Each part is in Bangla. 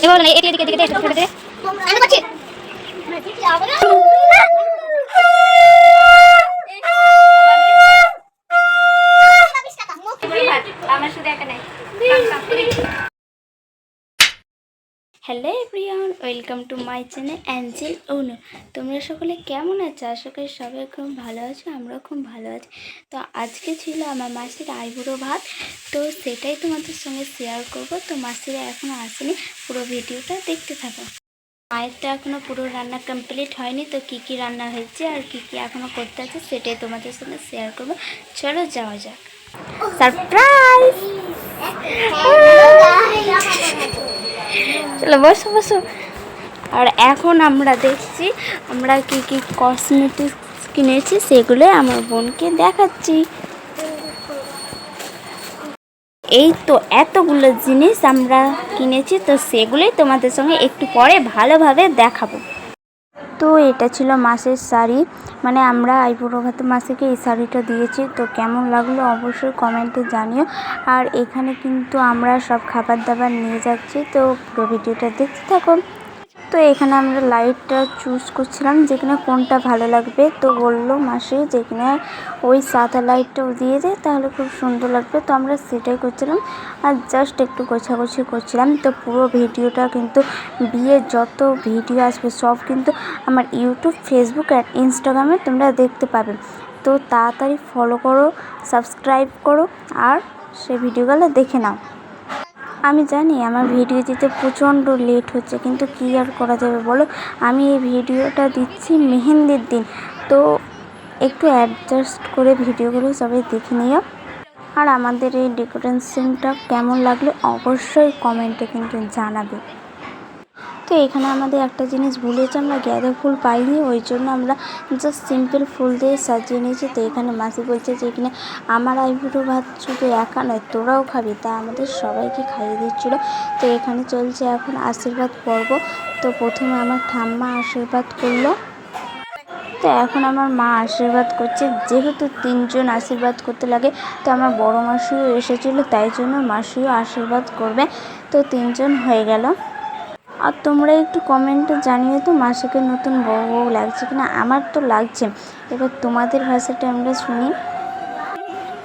এবার না এদিকে এদিকে এদিকে ছোট দে আমি করছি আমার শুধু একা নাই। Hello everyone, welcome to my channel Angel Anu. তোমরা সকলে কেমন আছো? আশা করি সবাই খুব ভালো আছো, আমরাও খুব ভালো আছি। তো আজকে ছিল আমার মাসির আইবুড়ো ভাত, তো সেটাই তোমাদের সঙ্গে শেয়ার করব। তো মাসিরা এখনও আসেনি, পুরো ভিডিওটা দেখতে থাকো। মায়ের তো এখনও পুরো রান্না কমপ্লিট হয়নি, তো কী কী রান্না হয়েছে আর কী কী এখনও করতে আছে সেটাই তোমাদের সঙ্গে শেয়ার করবো। চলো যাওয়া যাক। সারপ্রাইজ! চলো বসো বসো। আর এখন আমরা দেখছি আমরা কি কি কসমেটিক্স কিনেছি, সেগুলো আমার বোনকে দেখাচ্ছি। এই তো এতগুলো জিনিস আমরা কিনেছি, তো সেগুলোই তোমাদের সঙ্গে একটু পরে ভালোভাবে দেখাবো। তো এটা ছিল মাসের শাড়ি, মানে আমরা আইবুড়ো ভাতে মাসিকে এই শাড়িটা দিয়েছি। তো কেমন লাগলো অবশ্যই কমেন্টে জানিও। আর এখানে কিন্তু আমরা সব খাবার দাবার নিয়ে যাচ্ছি, তো পুরো ভিডিওটা দেখতে থাকো। তো এখানে আমরা লাইটটা চুজ করছিলাম যেখানে কোনটা ভালো লাগবে, তো বললো মাসি যেখানে ওই সাদা লাইটটাও দিয়ে দেয় তাহলে খুব সুন্দর লাগবে, তো আমরা সেটাই করছিলাম আর জাস্ট একটু গোছাগুছি করছিলাম। তো পুরো ভিডিওটা কিন্তু বিয়ের যত ভিডিও আসবে সব কিন্তু আমার ইউটিউব, ফেসবুক আর ইনস্টাগ্রামে তোমরা দেখতে পাবে। তো তাড়াতাড়ি ফলো করো, সাবস্ক্রাইব করো আর সেই ভিডিওগুলো দেখে নাও। আমি জানি আমার ভিডিও দিতে প্রচণ্ড লেট হচ্ছে, কিন্তু কী আর করা যাবে বলো। আমি এই ভিডিওটা দিচ্ছি মেহেন্দির দিন, তো একটু অ্যাডজাস্ট করে ভিডিওগুলো সবাই দেখে নিও। আর আমাদের এই ডেকোরেশনটা কেমন লাগলো অবশ্যই কমেন্টে কিন্তু জানাবে। তো এখানে আমাদের একটা জিনিস ভুলেছে, আমরা গাঁদা ফুল পাইনি, ওই জন্য আমরা জাস্ট সিম্পল ফুল দিয়ে সাজিয়ে নিয়েছি। তো এখানে মাসি বলছে যে এখানে আমার আইবুড়ো ভাত শুধু একা নয়, তোরাও খাবি, তা আমাদের সবাইকে খাইয়ে দিচ্ছিলো। তো এখানে চলছে এখন আশীর্বাদ পর্ব। তো প্রথমে আমার ঠাম্মা আশীর্বাদ করলো, তো এখন আমার মা আশীর্বাদ করছে। যেহেতু তিনজন আশীর্বাদ করতে লাগে, তো আমার বড় মাসিও এসেছিলো, তাই জন্য মাসিও আশীর্বাদ করবে। তো তিনজন হয়ে গেল। আর তোমরা একটু কমেন্টে জানিও তো মাসিকে নতুন বউ লাগছে কিনা। আমার তো লাগছে, এবার তোমাদের ভাষাটা আমরা শুনি।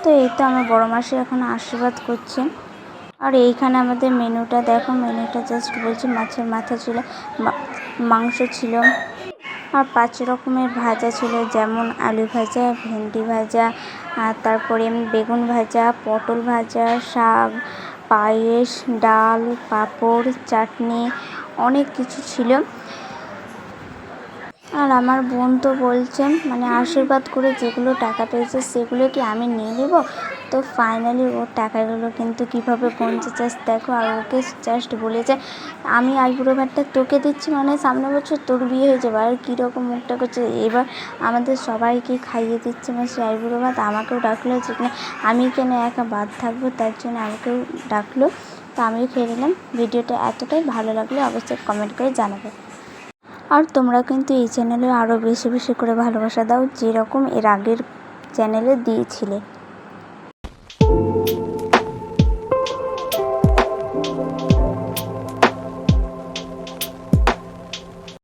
তো এই তো আমার বড় মাসি এখন আশীর্বাদ করছে। আর এইখানে আমাদের মেনুটা দেখো, মেনুটা জাস্ট বলছি, মাছের মাথা ছিল, মাংস ছিল, আর 5 রকমের ভাজা ছিল, যেমন আলু ভাজা, ভেন্ডি ভাজা, আর তারপরে বেগুন ভাজা, পটল ভাজা, শাক, পায়েস, ডাল, পাঁপড়, চাটনি, অনেক কিছু ছিল। আর আমার বোন তো বলছে মানে আশীর্বাদ করে যেগুলো টাকা পেয়েছে সেগুলো কি আমি নিয়ে নেব। তো ফাইনালি ওর টাকাগুলো কিন্তু কীভাবে পৌঁছে জাস্ট দেখো। আর ওকে জাস্ট বলেছে আমি আইবুড়ো ভাতটা তোকে দিচ্ছি, মানে সামনে বছর তোর বিয়ে হয়ে যাবে। আর কীরকম মুখটা করছে, এবার আমাদের সবাইকে খাইয়ে দিচ্ছে মানে সে আইবুড়ো ভাত। আমাকেও ডাকলো, যেখানে আমি কেন একা বাদ থাকবো, তার জন্য আমাকেও ডাকলো। তো আমিও খেয়ে নিলাম। ভিডিওটা এতটাই ভালো লাগলে অবশ্যই কমেন্ট করে জানাবে। আর তোমরা কিন্তু এই চ্যানেলে আরও বেশি বেশি করে ভালোবাসা দাও, যেরকম এর আগের চ্যানেলে দিয়েছিলে।